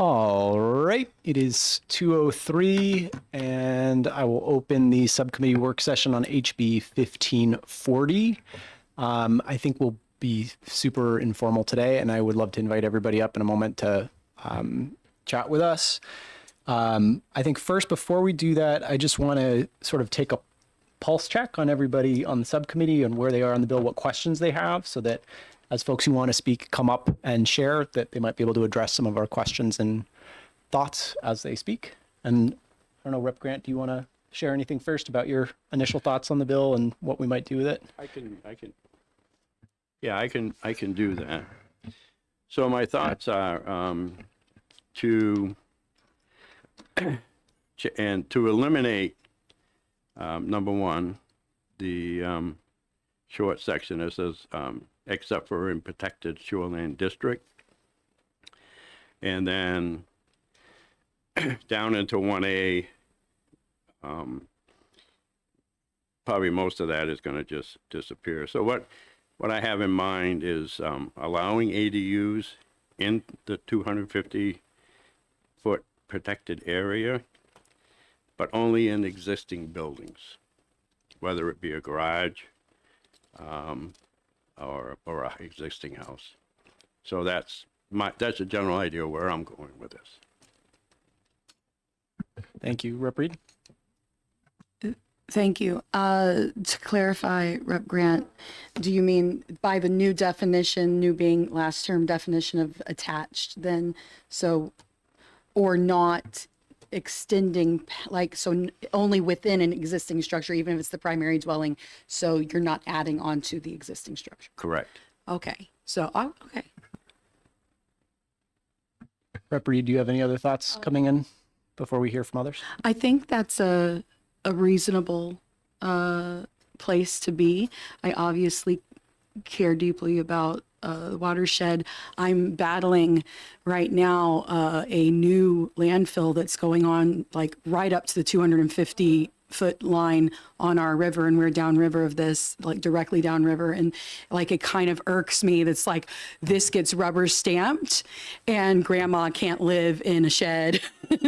All right, it is 2:03, and I will open the subcommittee work session on HB 1540. I think we'll be super informal today, and I would love to invite everybody up in a moment to chat with us. I think first, before we do that, I just want to sort of take a pulse check on everybody on the subcommittee and where they are on the bill, what questions they have, so that as folks who want to speak come up and share, that they might be able to address some of our questions and thoughts as they speak. And I don't know, Rep. Grant, do you want to share anything first about your initial thoughts on the bill and what we might do with it? I can do that. So my thoughts are to eliminate number one, the short section that says except for in protected shoreline district, and then down into 1A, probably most of that is going to just disappear. So what I have in mind is allowing ADUs in the 250-foot protected area, but only in existing buildings, whether it be a garage or a existing house. So that's a general idea where I'm going with this. Thank you, Rep. Reed. Thank you. To clarify, Rep. Grant, do you mean by the new definition, new being last term definition of attached then, so, or not extending, like, so only within an existing structure, even if it's the primary dwelling, so you're not adding on to the existing structure? Correct. Okay, so, okay. Rep. Reed, do you have any other thoughts coming in before we hear from others? I think that's a reasonable place to be. I obviously care deeply about the watershed. I'm battling right now a new landfill that's going on like right up to the 250-foot line on our river, and we're downriver of this, like directly downriver, and like it kind of irks me that's like this gets rubber stamped and grandma can't live in a shed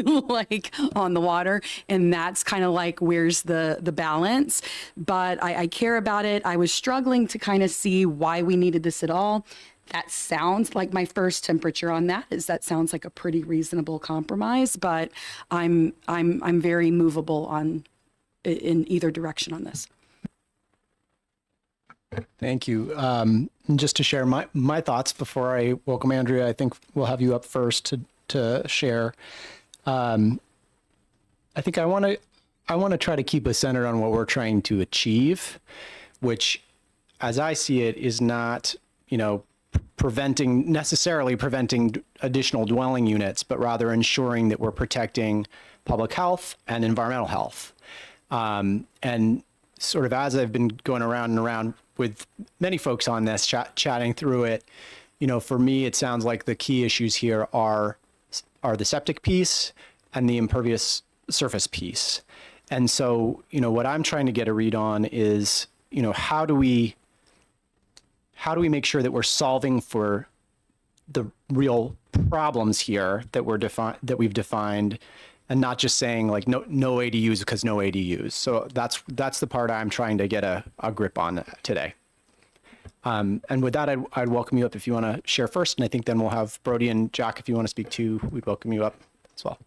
like on the water, and that's kind of like where's the balance. But I care about it. I was struggling to kind of see why we needed this at all. That sounds like my first temperature on that is that sounds like a pretty reasonable compromise, but I'm very movable on in either direction on this. Thank you. Just to share my thoughts before I welcome Andrea, I think we'll have you up first to share. I think I want to try to keep us centered on what we're trying to achieve, which, as I see it, is not, necessarily preventing additional dwelling units, but rather ensuring that we're protecting public health and environmental health. And sort of as I've been going around and around with many folks on this, chatting through it, for me, it sounds like the key issues here are the septic piece and the impervious surface piece. And so, what I'm trying to get a read on is, how do we make sure that we're solving for the real problems here that we've defined, and not just saying like no ADUs because no ADUs. So that's the part I'm trying to get a grip on today. And with that, I'd welcome you up if you want to share first, and I think then we'll have Brody and Jack if you want to speak too. We'd welcome you up as well.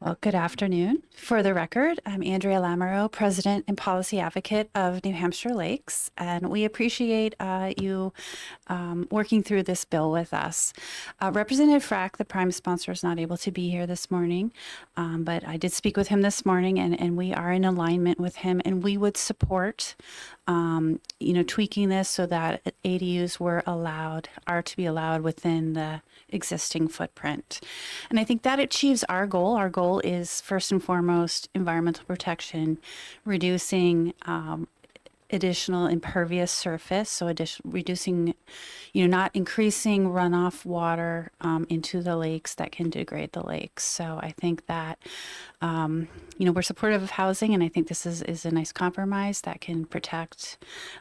Well, good afternoon. For the record, I'm Andrea Lamoureux, President and Policy Advocate of New Hampshire Lakes, and we appreciate you working through this bill with us. Representative Frack, the prime sponsor, is not able to be here this morning, but I did speak with him this morning, and we are in alignment with him, and we would support tweaking this so that ADUs are to be allowed within the existing footprint. And I think that achieves our goal. Our goal is first and foremost environmental protection, reducing additional impervious surface, so reducing, not increasing runoff water into the lakes that can degrade the lakes. So I think that, we're supportive of housing, and I think this is a nice compromise that can protect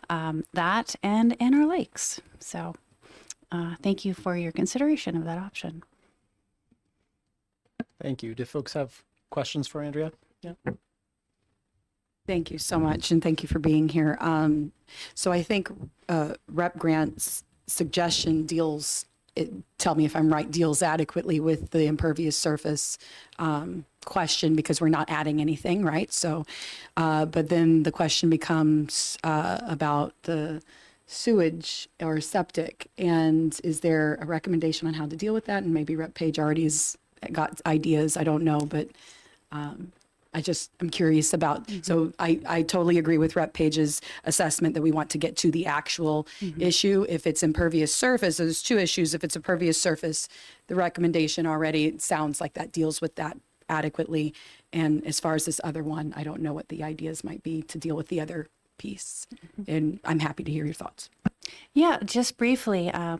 that and our lakes. So thank you for your consideration of that option. Thank you. Do folks have questions for Andrea? Yeah. Thank you so much, and thank you for being here. So I think Rep. Grant's suggestion tell me if I'm right, deals adequately with the impervious surface question, because we're not adding anything, right? So, but then the question becomes about the sewage or septic, and is there a recommendation on how to deal with that? And maybe Rep. Page already has got ideas, I don't know, but I'm curious about, so I totally agree with Rep. Page's assessment that we want to get to the actual issue. If it's impervious surface, there's two issues. If it's impervious surface, the recommendation already sounds like that deals with that adequately. And as far as this other one, I don't know what the ideas might be to deal with the other piece. And I'm happy to hear your thoughts. Yeah, just briefly, I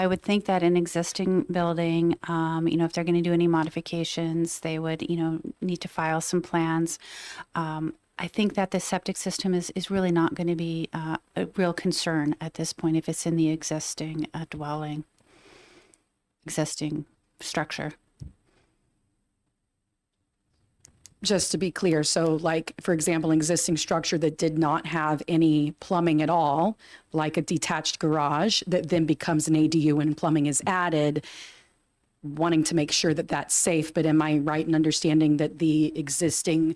would think that an existing building, if they're going to do any modifications, they would, need to file some plans. I think that the septic system is really not going to be a real concern at this point if it's in the existing dwelling, existing structure. Just to be clear, so like, for example, an existing structure that did not have any plumbing at all, like a detached garage that then becomes an ADU and plumbing is added, wanting to make sure that that's safe. But am I right in understanding that the existing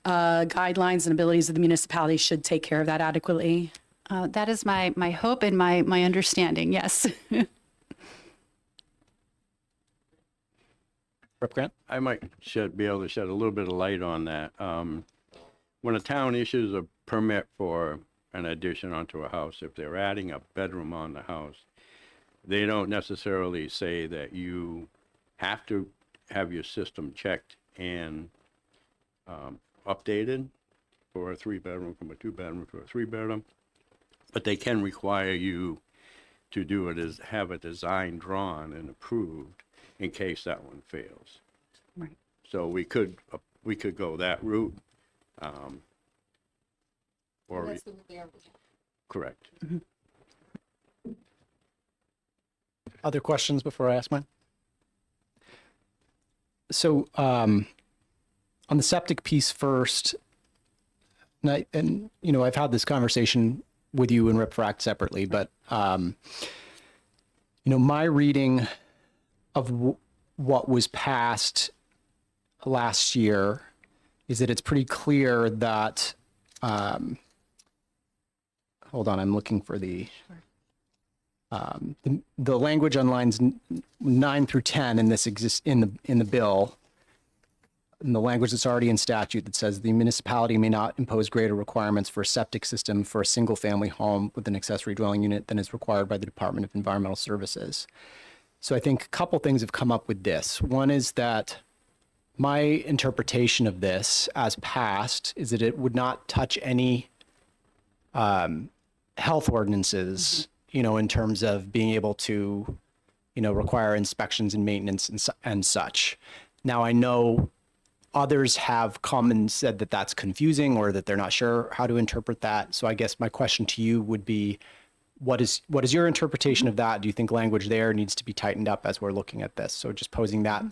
guidelines and abilities of the municipality should take care of that adequately? That is my hope and my understanding, yes. Rep. Grant? I might be able to shed a little bit of light on that. When a town issues a permit for an addition onto a house, if they're adding a bedroom on the house, they don't necessarily say that you have to have your system checked and updated for a 3-bedroom from a 2-bedroom to a 3-bedroom, but they can require you to do it as have a design drawn and approved in case that one fails. Right. So we could go that route. Or correct. Other questions before I ask mine? So on the septic piece first, and I've had this conversation with you and Rep. Fract separately, but my reading of what was passed last year is that it's pretty clear that, hold on, I'm looking for the language on lines 9 through 10 in this exists in the bill, in the language that's already in statute that says the municipality may not impose greater requirements for a septic system for a single family home with an accessory dwelling unit than is required by the Department of Environmental Services. So I think a couple things have come up with this. One is that my interpretation of this as passed is that it would not touch any health ordinances, in terms of being able to, require inspections and maintenance and such. Now, I know others have come and said that that's confusing or that they're not sure how to interpret that. So I guess my question to you would be, what is your interpretation of that? Do you think language there needs to be tightened up as we're looking at this? So just posing that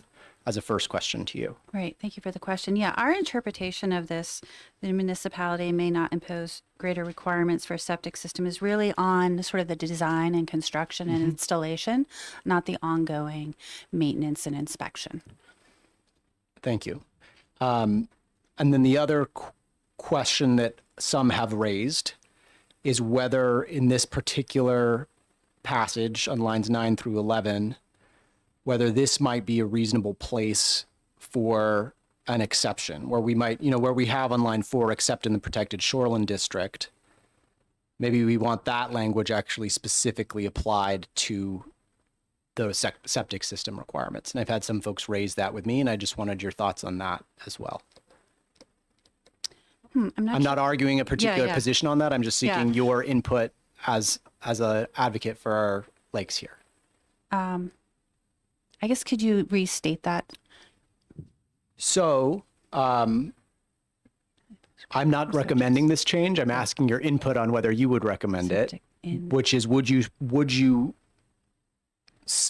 as a first question to you. Right. Thank you for the question. Yeah, our interpretation of this, the municipality may not impose greater requirements for a septic system, is really on sort of the design and construction and installation, not the ongoing maintenance and inspection. Thank you. And then the other question that some have raised is whether in this particular passage on lines 9 through 11, whether this might be a reasonable place for an exception, where we might, where we have on line 4, except in the protected shoreline district, maybe we want that language actually specifically applied to the septic system requirements. And I've had some folks raise that with me, and I just wanted your thoughts on that as well. I'm not arguing a particular position on that. I'm just seeking your input as a advocate for our lakes here. I guess, could you restate that? So I'm not recommending this change. I'm asking your input on whether you would recommend it, which is, would you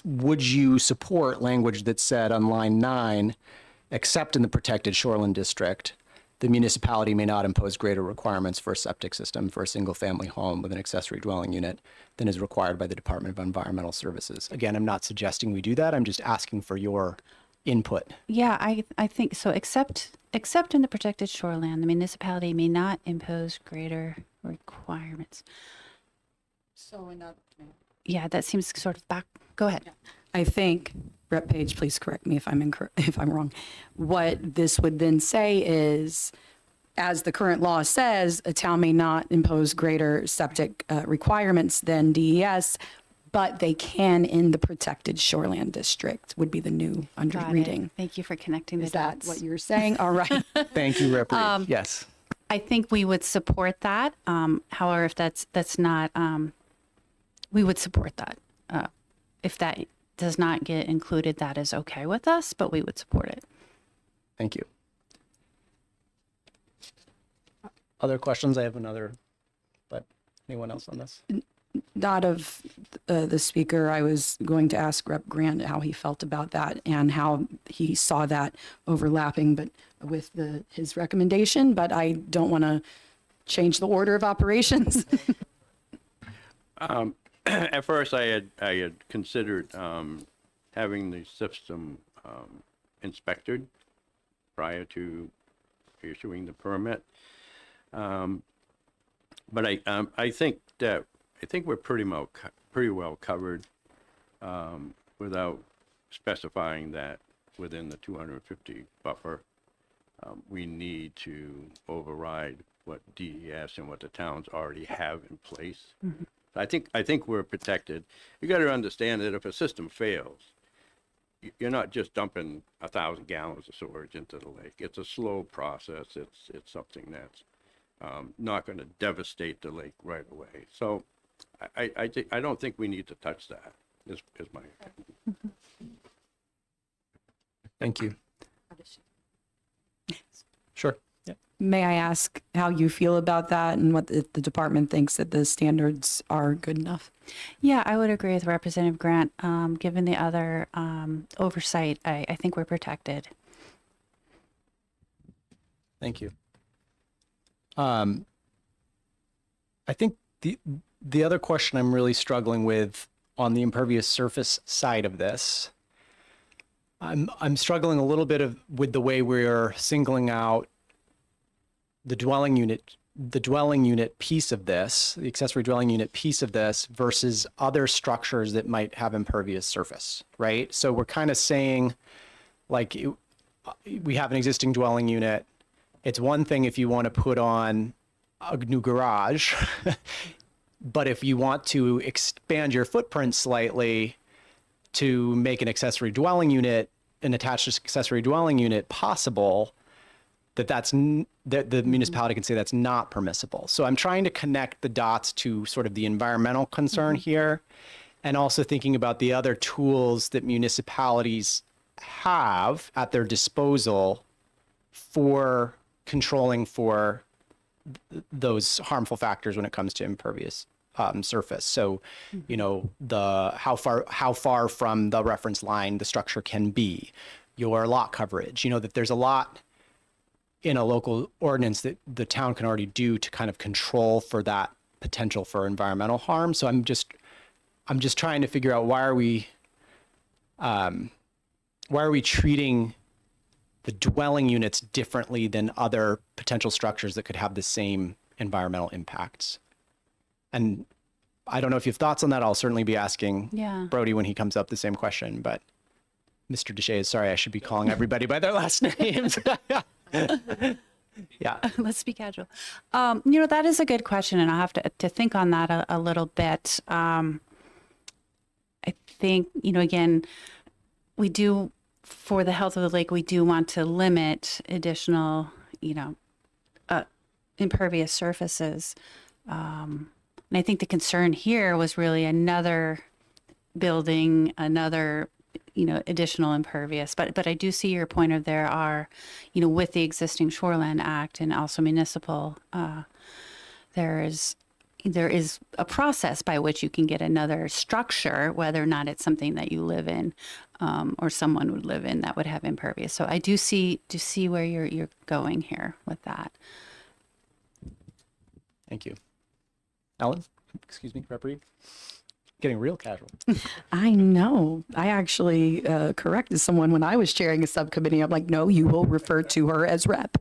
would you support language that said on line 9, except in the protected shoreline district, the municipality may not impose greater requirements for a septic system for a single-family home with an accessory dwelling unit than is required by the Department of Environmental Services? Again, I'm not suggesting we do that. I'm just asking for your input. Yeah, I think so. Except in the protected shoreland, the municipality may not impose greater requirements. So Yeah, that seems sort of back. Go ahead. I think, Rep. Page, please correct me if if I'm wrong. What this would then say is, as the current law says, a town may not impose greater septic requirements than DES, but they can in the protected shoreland district, would be the new under Got it. reading. Thank you for connecting the Is that dots. what you're saying? All right. Thank you, Rep. Reed. Yes. I think we would support that. However, if that's not, we would support that. If that does not get included, that is okay with us, but we would support it. Thank you. Other questions? I have another, but anyone else on this? Not of the speaker. I was going to ask Rep. Grant how he felt about that and how he saw that overlapping, but with his recommendation. But I don't want to change the order of operations. At first, I had considered having the system inspected prior to issuing the permit. But I think we're pretty well covered without specifying that within the 250 buffer. We need to override what DES and what the towns already have in place. Mm-hmm. I think we're protected. You got to understand that if a system fails, you're not just dumping 1,000 gallons of sewage into the lake. It's a slow process. It's something that's not going to devastate the lake right away. So I don't think we need to touch that. Is my opinion. Thank you. Sure. Yeah. May I ask how you feel about that and what the department thinks that the standards are good enough? Yeah, I would agree with Representative Grant. Given the other oversight, I think we're protected. Thank you. I think the other question I'm really struggling with on the impervious surface side of this, I'm struggling a little bit with the way we're singling out the dwelling unit piece of this, the accessory dwelling unit piece of this versus other structures that might have impervious surface, right? So we're kind of saying, like, we have an existing dwelling unit. It's one thing if you want to put on a new garage, but if you want to expand your footprint slightly to make an accessory dwelling unit, an attached accessory dwelling unit possible, that the municipality can say that's not permissible. So I'm trying to connect the dots to sort of the environmental concern here, and also thinking about the other tools that municipalities have at their disposal for controlling for those harmful factors when it comes to impervious surface. So, you know, how far from the reference line the structure can be, your lot coverage, you know, that there's a lot in a local ordinance that the town can already do to kind of control for that potential for environmental harm. So I'm just trying to figure out why are we treating the dwelling units differently than other potential structures that could have the same environmental impacts. And I don't know if you have thoughts on that. I'll certainly be asking Brody when he comes up the same question, but Mr. Deshay, sorry, I should be calling everybody by their last names. Yeah. Let's be casual. You know, that is a good question, and I'll have to think on that a little bit. I think, you know, again, we do, for the health of the lake, we do want to limit additional, you know, impervious surfaces. And I think the concern here was really another building, another, you know, additional impervious. But I do see your point of there are, you know, with the existing Shoreland Act and also municipal, there is, there is a process by which you can get another structure, whether or not it's something that you live in or someone would live in that would have impervious. So I do see where you're going here with that. Thank you. Ellen, excuse me, Rep. Reed? Getting real casual. I know. I actually corrected someone when I was chairing a subcommittee. I'm like, no, you will refer to her as rep.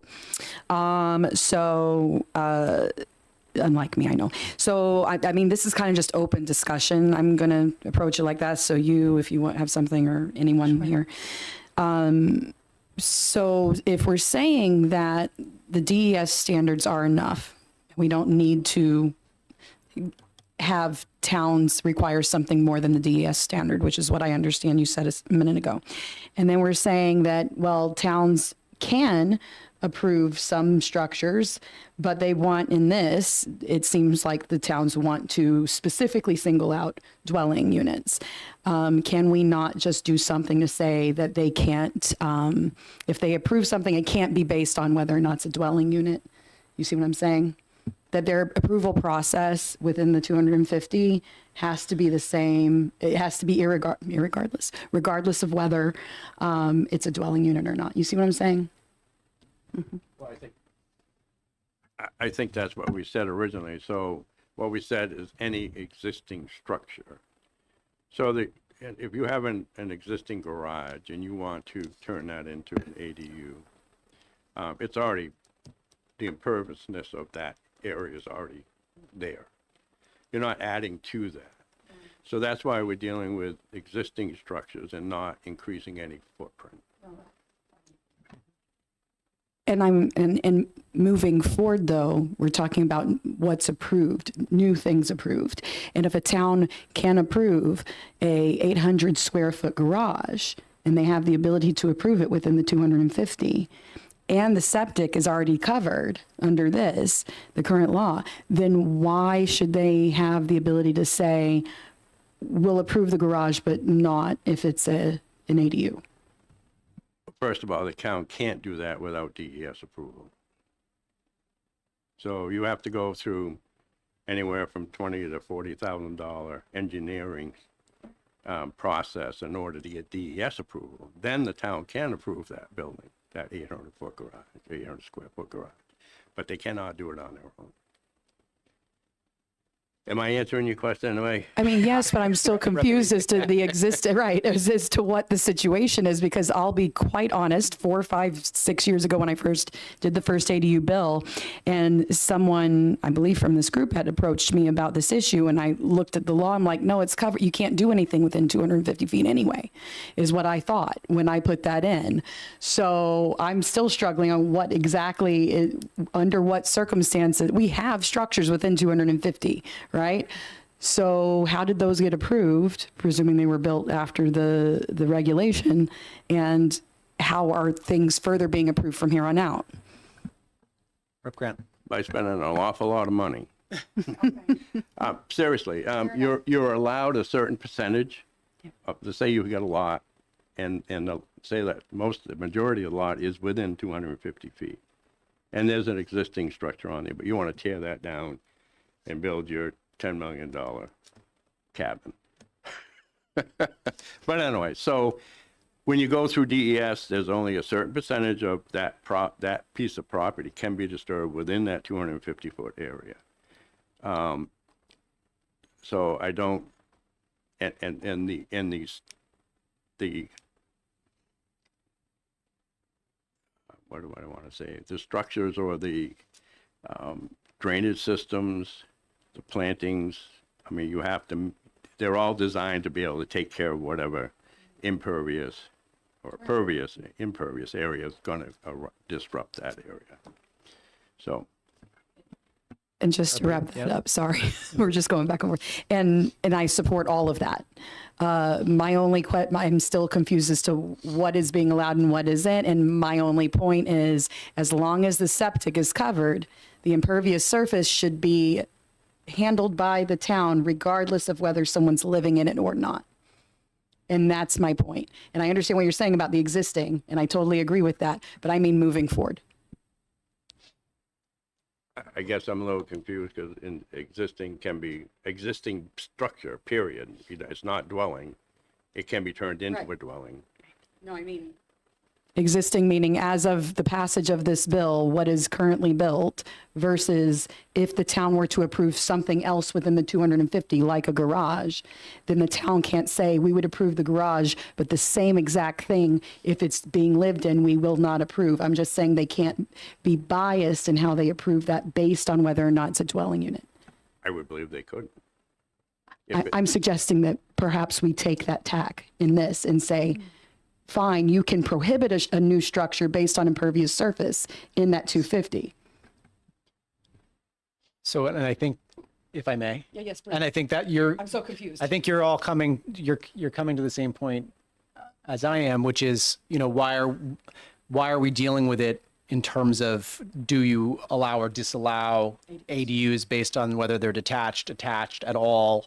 Unlike me, I know. So, I mean, this is kind of just open discussion. I'm going to approach it like that. So you, if you want have something or anyone here. So if we're saying that the DES standards are enough, we don't need to have towns require something more than the DES standard, which is what I understand you said a minute ago. And then we're saying that, well, towns can approve some structures, but they want in this, it seems like the towns want to specifically single out dwelling units. Can we not just do something to say that they can't, if they approve something, it can't be based on whether or not it's a dwelling unit? You see what I'm saying? That their approval process within the 250 has to be the same. It has to be regardless of whether it's a dwelling unit or not. You see what I'm saying? Well, I think that's what we said originally. So what we said is any existing structure. So if you have an existing garage and you want to turn that into an ADU, it's already, the imperviousness of that area is already there. You're not adding to that. So that's why we're dealing with existing structures and not increasing any footprint. And moving forward, though, we're talking about what's approved, new things approved. And if a town can approve a 800 square foot garage and they have the ability to approve it within the 250, and the septic is already covered under this, the current law, then why should they have the ability to say, we'll approve the garage, but not if it's an ADU? First of all, the town can't do that without DES approval. So you have to go through anywhere from $20,000 to $40,000 engineering process in order to get DES approval. Then the town can approve that building, that 800-foot garage, 800 square foot garage, but they cannot do it on their own. Am I answering your question in a way? I mean, yes, but I'm still confused as to the as to what the situation is, because I'll be quite honest, 4, 5, 6 years ago when I first did the first ADU bill, and someone, I believe from this group, had approached me about this issue, and I looked at the law, I'm like, no, it's covered. You can't do anything within 250 feet anyway, is what I thought when I put that in. So I'm still struggling on what exactly, under what circumstances, we have structures within 250, right? So how did those get approved, presuming they were built after the regulation, and how are things further being approved from here on out? Rep. Grant. By spending an awful lot of money. Seriously, you're allowed a certain percentage of, say you got a lot, and say that the majority of the lot is within 250 feet. And there's an existing structure on there, but you want to tear that down and build your $10 million cabin. But anyway, so when you go through DES, there's only a certain percentage of that piece of property can be disturbed within that 250-foot area. So I don't, and the what do I want to say? The structures or the drainage systems, the plantings, I mean, you have to, they're all designed to be able to take care of whatever impervious or impervious area is going to disrupt that area. So. And just to wrap that up, sorry, we're just going back and forth. And I support all of that. My only I'm still confused as to what is being allowed and what isn't. And my only point is, as long as the septic is covered, the impervious surface should be handled by the town, regardless of whether someone's living in it or not. And that's my point. And I understand what you're saying about the existing, and I totally agree with that, but I mean moving forward. I guess I'm a little confused because in existing can be existing structure, period. It's not dwelling. It can be turned into Right. a dwelling. No, I mean. Existing meaning as of the passage of this bill, what is currently built versus if the town were to approve something else within the 250, like a garage, then the town can't say, we would approve the garage, but the same exact thing, if it's being lived in, we will not approve. I'm just saying they can't be biased in how they approve that based on whether or not it's a dwelling unit. I would believe they could. I'm suggesting that perhaps we take that tack in this and say, fine, you can prohibit a new structure based on impervious surface in that 250. So, and I think, if I may, Yeah, yes, and I think that you're, I'm so confused. I think you're all coming, you're coming to the same point as I am, which is, why are we dealing with it in terms of, do you allow or disallow ADUs based on whether they're detached, attached at all,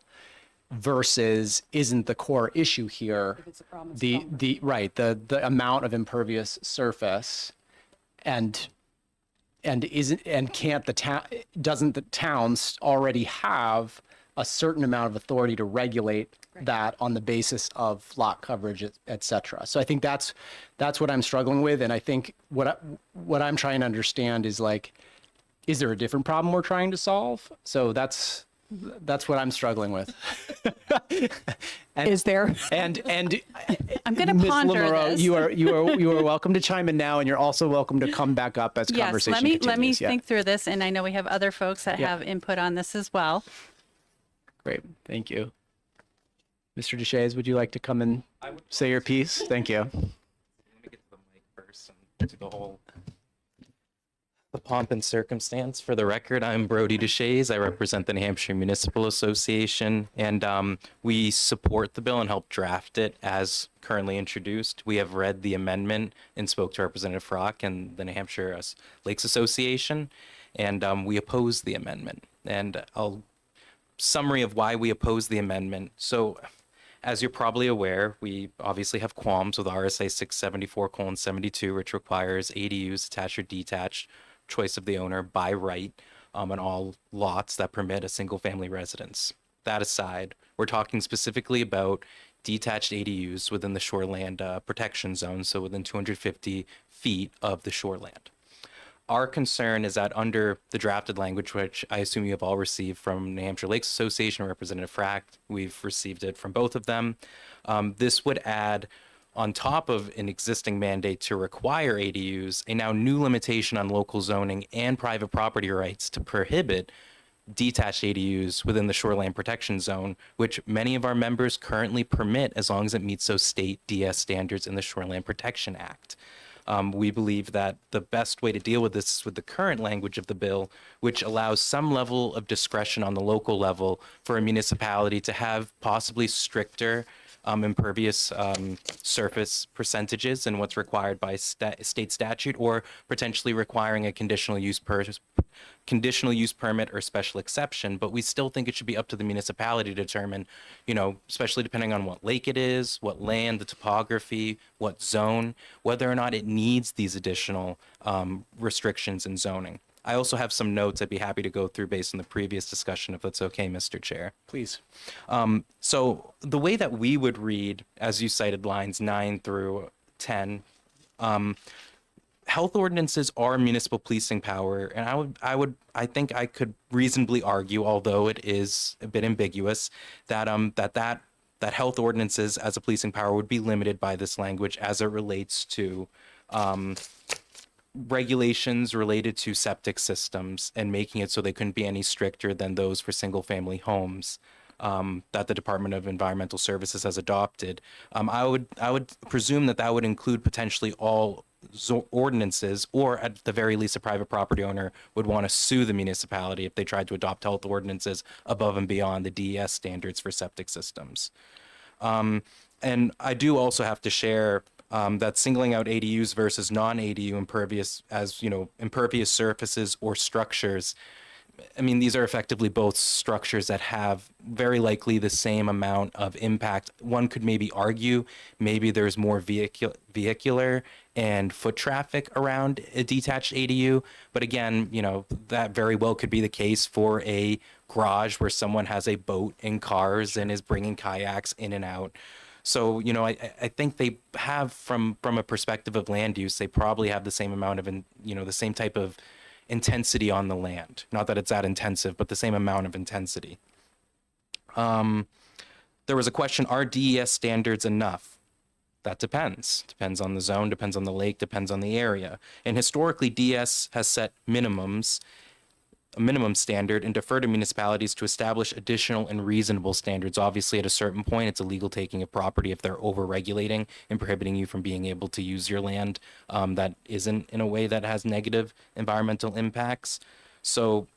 versus isn't the core issue here the amount of impervious surface, and can't the town, doesn't the towns already have a certain amount of authority to regulate that on the basis of lot coverage, et cetera? So I think that's what I'm struggling with. And I think what I'm trying to understand is, like, is there a different problem we're trying to solve? So that's what I'm struggling with. Is there? And I'm going to Ms. ponder Lamoureux, this. you are welcome to chime in now, and you're also welcome to come back up as Yes, conversation let me continues. think through this, and I know we have other folks that Yeah. have input on this as well. Great, thank you. Mr. Deshays, would you like to come and say your piece? Thank you. Let me get to the mic first and do the pomp and circumstance. For the record, I'm Brody Deshays. I represent the New Hampshire Municipal Association, and we support the bill and helped draft it as currently introduced. We have read the amendment and spoke to Representative Frock and the New Hampshire Lakes Association, and we oppose the amendment. And I'll summary of why we oppose the amendment. So, as you're probably aware, we obviously have qualms with RSA 674:72, which requires ADUs, attached or detached, choice of the owner by right on all lots that permit a single family residence. That aside, we're talking specifically about detached ADUs within the shoreland protection zone, so within 250 feet of the shoreland. Our concern is that under the drafted language, which I assume you have all received from New Hampshire Lakes Association, Representative Frack, we've received it from both of them. This would add, on top of an existing mandate to require ADUs, a now new limitation on local zoning and private property rights to prohibit detached ADUs within the shoreline protection zone, which many of our members currently permit as long as it meets those state DS standards in the Shoreline Protection Act. We believe that the best way to deal with this is with the current language of the bill, which allows some level of discretion on the local level for a municipality to have possibly stricter impervious surface percentages and what's required by state statute, or potentially requiring a conditional use permit or special exception. But we still think it should be up to the municipality to determine, especially depending on what lake it is, what land, the topography, what zone, whether or not it needs these additional restrictions in zoning. I also have some notes I'd be happy to go through based on the previous discussion, if that's okay, Mr. Chair. Please. So the way that we would read, as you cited lines 9 through 10, health ordinances are municipal policing power, and I think I could reasonably argue, although it is a bit ambiguous, that that health ordinances as a policing power would be limited by this language as it relates to regulations related to septic systems, and making it so they couldn't be any stricter than those for single family homes that the Department of Environmental Services has adopted. I would presume that would include potentially all ordinances, or at the very least a private property owner would want to sue the municipality if they tried to adopt health ordinances above and beyond the DES standards for septic systems. And I do also have to share that singling out ADUs versus non-ADU impervious as, impervious surfaces or structures I mean, these are effectively both structures that have very likely the same amount of impact. One could maybe argue maybe there's more vehicular and foot traffic around a detached ADU. But again, you know, that very well could be the case for a garage where someone has a boat and cars and is bringing kayaks in and out. So, you know, I think they have from a perspective of land use, they probably have the same amount of, you know, the same type of intensity on the land. Not that it's that intensive, but the same amount of intensity. There was a question, are DES standards enough? That depends. Depends on the zone, depends on the lake, depends on the area. And historically, DES has set minimums, a minimum standard, and defer to municipalities to establish additional and reasonable standards. Obviously, at a certain point, it's illegal taking of property if they're over-regulating and prohibiting you from being able to use your land that isn't in a way that has negative environmental impacts. So,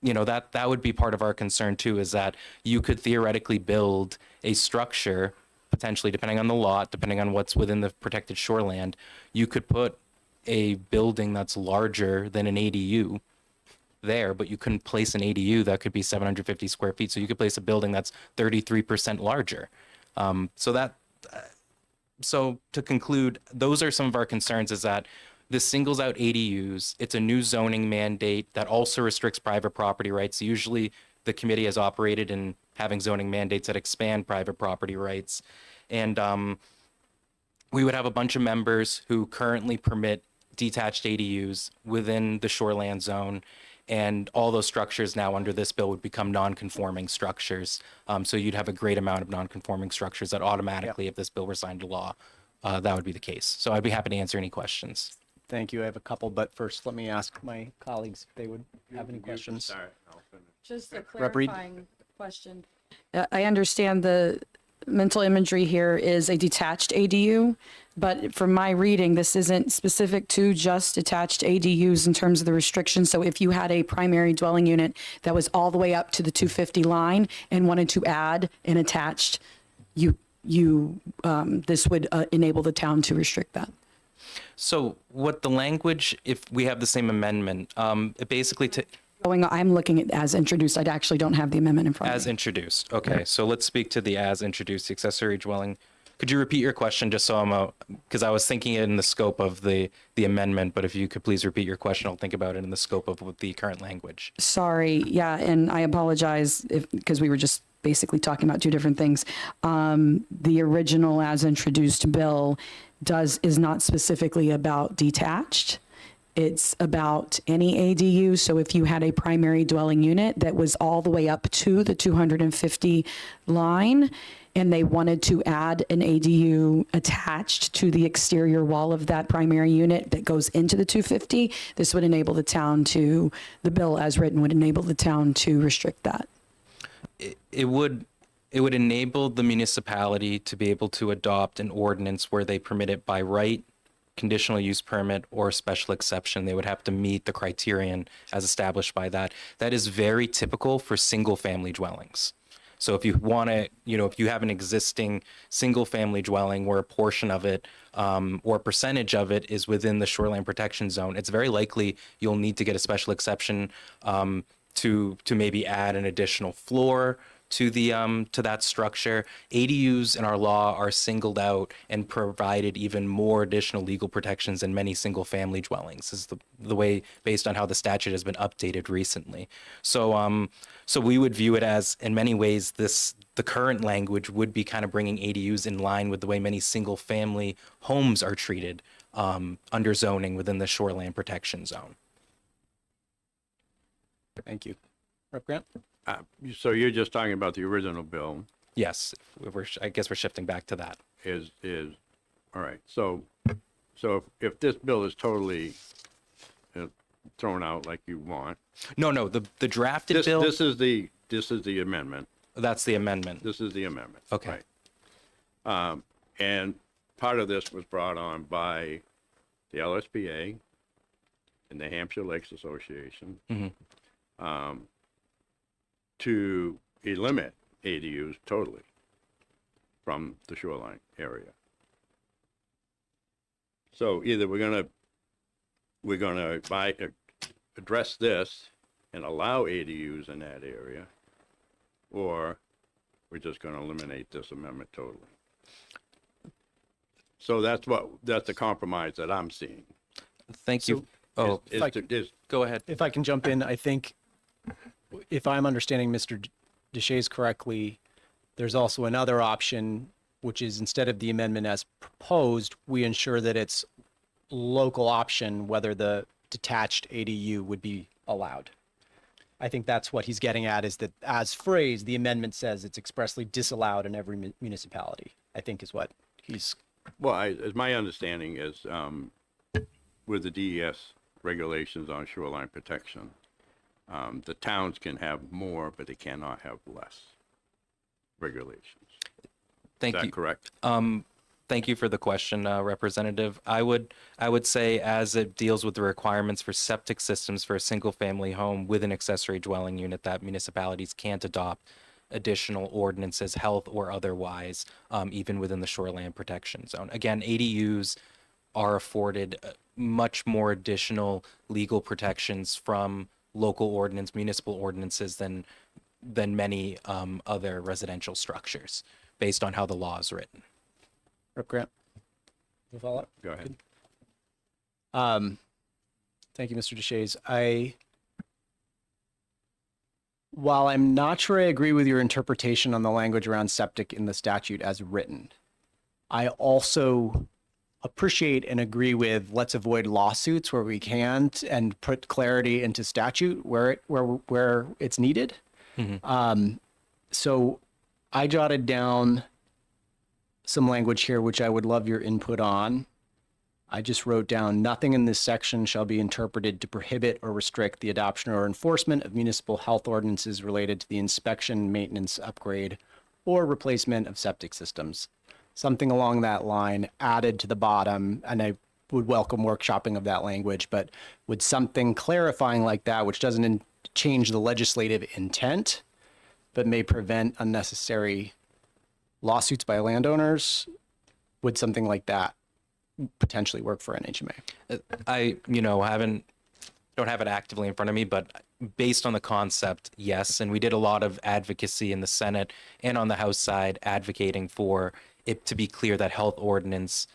you know, that would be part of our concern too, is that you could theoretically build a structure, potentially, depending on the lot, depending on what's within the protected shoreland, you could put a building that's larger than an ADU there, but you couldn't place an ADU that could be 750 square feet. So you could place a building that's 33% larger. So to conclude, those are some of our concerns, is that this singles out ADUs. It's a new zoning mandate that also restricts private property rights. Usually the committee has operated in having zoning mandates that expand private property rights. And we would have a bunch of members who currently permit detached ADUs within the shoreland zone. And all those structures now under this bill would become non-conforming structures. So you'd have a great amount of non-conforming structures that automatically, if this bill were signed to law, that would be the case. So I'd be happy to answer any questions. Thank you. I have a couple, but first let me ask my colleagues if they would have any questions. Just a Rep. Reed? clarifying question. I understand the mental imagery here is a detached ADU, but from my reading, this isn't specific to just detached ADUs in terms of the restrictions. So if you had a primary dwelling unit that was all the way up to the 250 line and wanted to add an attached, this would enable the town to restrict that. So what the language, if we have the same amendment, it basically I'm looking at as introduced. I actually don't have the amendment in front of as me. introduced. Okay, so let's speak to the as introduced accessory dwelling. Could you repeat your question just so because I was thinking it in the scope of the amendment, but if you could please repeat your question, I'll think about it in the scope of the current language. Sorry. Yeah. And I apologize because we were just basically talking about two different things. The original as introduced bill is not specifically about detached. It's about any ADU. So if you had a primary dwelling unit that was all the way up to the 250 line and they wanted to add an ADU attached to the exterior wall of that primary unit that goes into the 250, this would enable the bill as written would enable the town to restrict that. It would enable the municipality to be able to adopt an ordinance where they permit it by right, conditional use permit, or special exception. They would have to meet the criterion as established by that. That is very typical for single family dwellings. So if you want to, if you have an existing single family dwelling where a portion of it or a percentage of it is within the shoreline protection zone, it's very likely you'll need to get a special exception to maybe add an additional floor to that structure. ADUs in our law are singled out and provided even more additional legal protections than many single family dwellings. This is the way based on how the statute has been updated recently. So we would view it as, in many ways, the current language would be kind of bringing ADUs in line with the way many single family homes are treated under zoning within the shoreline protection zone. Thank you. Rep. Grant? So you're just talking about the original bill Yes, I guess we're shifting back to that. is all right. So if this bill is totally thrown out like you want, No, the drafted bill, this is the amendment. that's the amendment. This is the amendment. Okay. Right. And part of this was brought on by the LSPA and the Hampshire Lakes Association to eliminate ADUs totally from the shoreline area. So either we're gonna address this and allow ADUs in that area, or we're just going to eliminate this amendment totally. So that's the compromise that I'm seeing. Thank you. So- Oh, go ahead. If I can jump in, I think if I'm understanding Mr. Deshays correctly, there's also another option, which is instead of the amendment as proposed, we ensure that it's local option whether the detached ADU would be allowed. I think that's what he's getting at, is that as phrased, the amendment says it's expressly disallowed in every municipality, I think is what he's, Well, as my understanding is, with the DES regulations on shoreline protection, the towns can have more, but they cannot have less regulations. Thank Is that you. correct? Thank you for the question, Representative. I would say, as it deals with the requirements for septic systems for a single-family home with an accessory dwelling unit, that municipalities can't adopt additional ordinances, health or otherwise, even within the shoreline protection zone. Again, ADUs are afforded much more additional legal protections from local ordinance, municipal ordinances than many other residential structures, based on how the law is written. Rep. Grant. You follow up? Go ahead. Thank you, Mr. Deshays. While I'm not sure I agree with your interpretation on the language around septic in the statute as written, I also appreciate and agree with let's avoid lawsuits where we can and put clarity into statute where it's needed. So I jotted down some language here, which I would love your input on. I just wrote down, nothing in this section shall be interpreted to prohibit or restrict the adoption or enforcement of municipal health ordinances related to the inspection, maintenance, upgrade, or replacement of septic systems. Something along that line added to the bottom, and I would welcome workshopping of that language, but with something clarifying like that, which doesn't change the legislative intent, but may prevent unnecessary lawsuits by landowners, would something like that potentially work for NHMA? I, don't have it actively in front of me, but based on the concept, yes. And we did a lot of advocacy in the Senate and on the House side advocating for it to be clear that health ordinances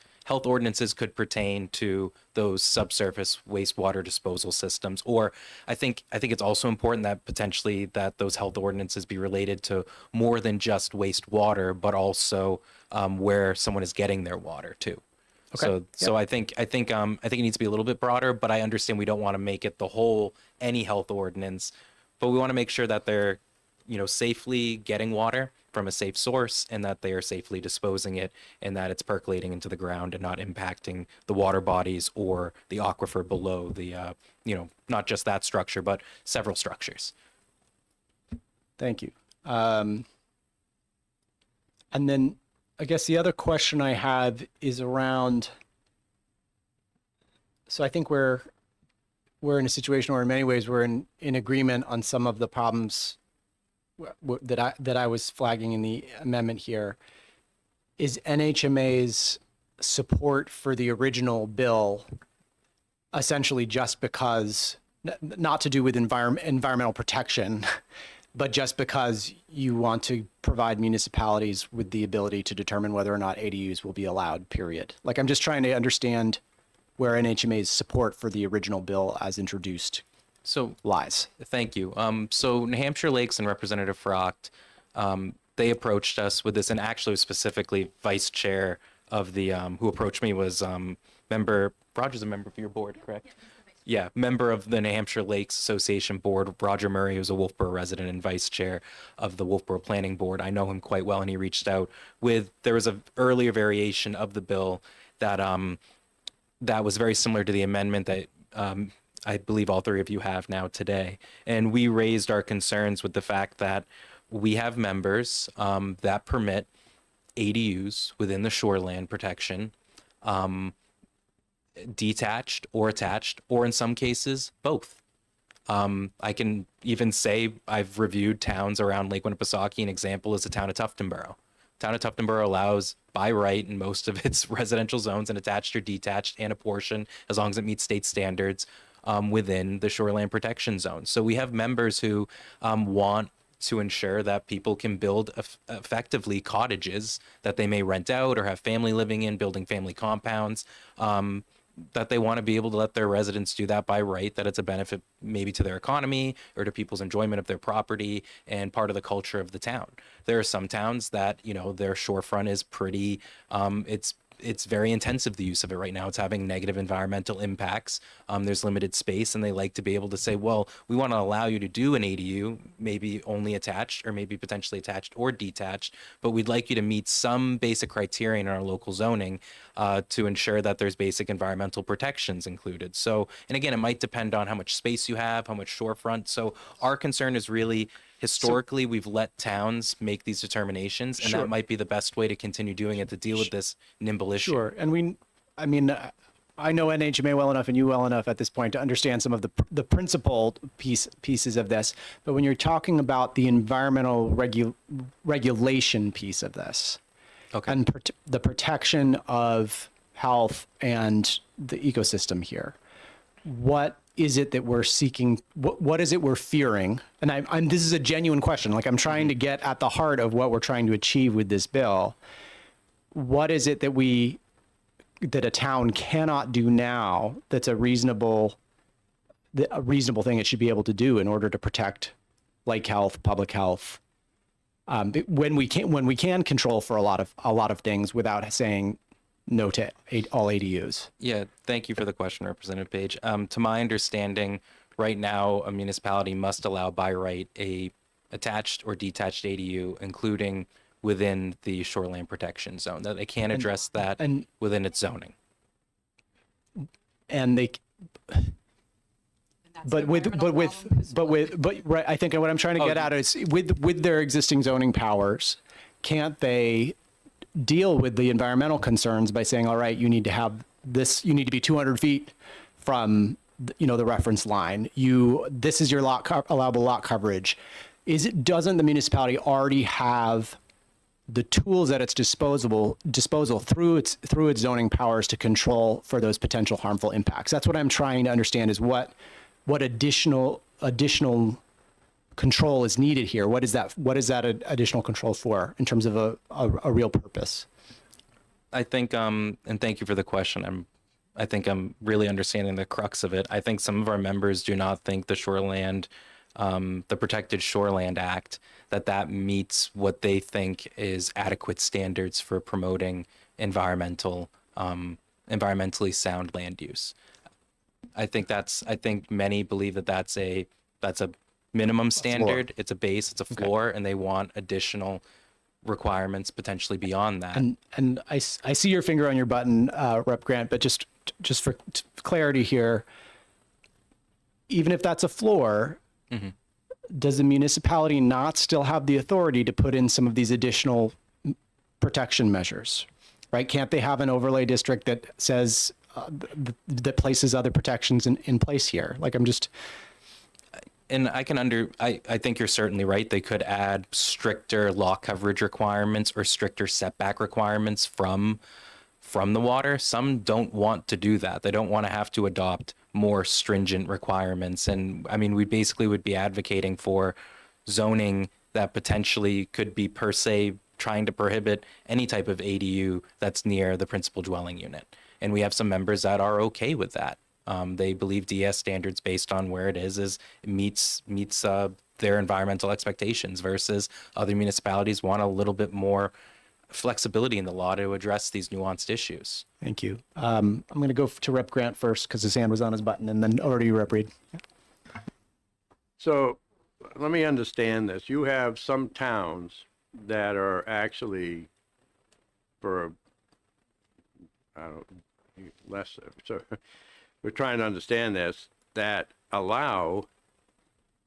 could pertain to those subsurface wastewater disposal systems. Or I think it's also important that potentially that those health ordinances be related to more than just wastewater, but also where someone is getting their water too. Okay. So I think it needs to be a little bit broader, but I understand we don't want to make it the whole any health ordinance, but we want to make sure that they're, safely getting water from a safe source and that they are safely disposing it and that it's percolating into the ground and not impacting the water bodies or the aquifer below the, not just that structure, but several structures. Thank you. And then I guess the other question I have is around, so I think we're in a situation where in many ways we're in agreement on some of the problems that I was flagging in the amendment here. Is NHMA's support for the original bill essentially just because, not to do with environmental protection, but just because you want to provide municipalities with the ability to determine whether or not ADUs will be allowed, period? Like, I'm just trying to understand where NHMA's support for the original bill as introduced So lies. thank you. So New Hampshire Lakes and Representative Frocht, they approached us with this, and actually specifically Vice Chair of the, who approached me was member, Roger's a member of your board, correct? Yeah, member of the New Hampshire Lakes Association Board, Roger Murray, who's a Wolfboro resident and vice chair of the Wolfboro Planning Board. I know him quite well, and he reached out with, there was an earlier variation of the bill that that was very similar to the amendment that I believe all three of you have now today. And we raised our concerns with the fact that we have members that permit ADUs within the shoreland protection, detached or attached, or in some cases, both. I can even say I've reviewed towns around Lake Winnipesaukee. An example is the town of Tuftonboro. Town of Tuftonboro allows by right in most of its residential zones an attached or detached and a portion, as long as it meets state standards, within the shoreline protection zone. So we have members who want to ensure that people can build effectively cottages that they may rent out or have family living in, building family compounds, that they want to be able to let their residents do that by right, that it's a benefit maybe to their economy or to people's enjoyment of their property and part of the culture of the town. There are some towns that, you know, their shorefront is pretty, it's very intensive, the use of it right now. It's having negative environmental impacts. There's limited space, and they like to be able to say, well, we want to allow you to do an ADU, maybe only attached or maybe potentially attached or detached, but we'd like you to meet some basic criteria in our local zoning to ensure that there's basic environmental protections included. So, and again, it might depend on how much space you have, how much shorefront. So our concern is really, historically, we've let towns make these determinations, and Sure. that might be the best way to continue doing it to deal with this nimble issue. Sure. And I mean, I know NHMA well enough and you well enough at this point to understand some of the principal pieces of this. But when you're talking about the environmental regulation piece of this, Okay. and the protection of health and the ecosystem here, what is it that we're seeking? What is it we're fearing? And this is a genuine question. Like, I'm trying to get at the heart of what we're trying to achieve with this bill. What is it that a town cannot do now that's a reasonable thing it should be able to do in order to protect lake health, public health, when we can control for a lot of things without saying no to all ADUs? Yeah, thank you for the question, Representative Page. To my understanding, right now, a municipality must allow by right a attached or detached ADU, including within the shoreline protection zone. That they can't address that within its zoning. And they, but right, I think what I'm trying to get at is with their existing zoning powers, can't they deal with the environmental concerns by saying, all right, you need to have this, you need to be 200 feet from, the reference line. This is your allowable lot coverage. Doesn't the municipality already have the tools at its disposal through its zoning powers to control for those potential harmful impacts? That's what I'm trying to understand, is what additional control is needed here. What is that additional control for in terms of a real purpose? I think, and thank you for the question. I think I'm really understanding the crux of it. I think some of our members do not think the Shoreland, the Protected Shoreland Act, that meets what they think is adequate standards for promoting environmentally sound land use. I think many believe that that's a minimum standard. It's a base, it's a floor, and they want additional requirements potentially beyond that. And I see your finger on your button, Rep. Grant, but just for clarity here, even if that's a floor, does the municipality not still have the authority to put in some of these additional protection measures, right? Can't they have an overlay district that says, that places other protections in place here? Like, And I think you're certainly right. They could add stricter lot coverage requirements or stricter setback requirements from the water. Some don't want to do that. They don't want to have to adopt more stringent requirements. And I mean, we basically would be advocating for zoning that potentially could be per se trying to prohibit any type of ADU that's near the principal dwelling unit. And we have some members that are okay with that. They believe DS standards based on where it is meets their environmental expectations, versus other municipalities want a little bit more flexibility in the law to address these nuanced issues. Thank you. I'm going to go to Rep. Grant first because his hand was on his button, and then over to you, Rep. Reed. So let me understand this. You have some towns that are actually so we're trying to understand this, that allow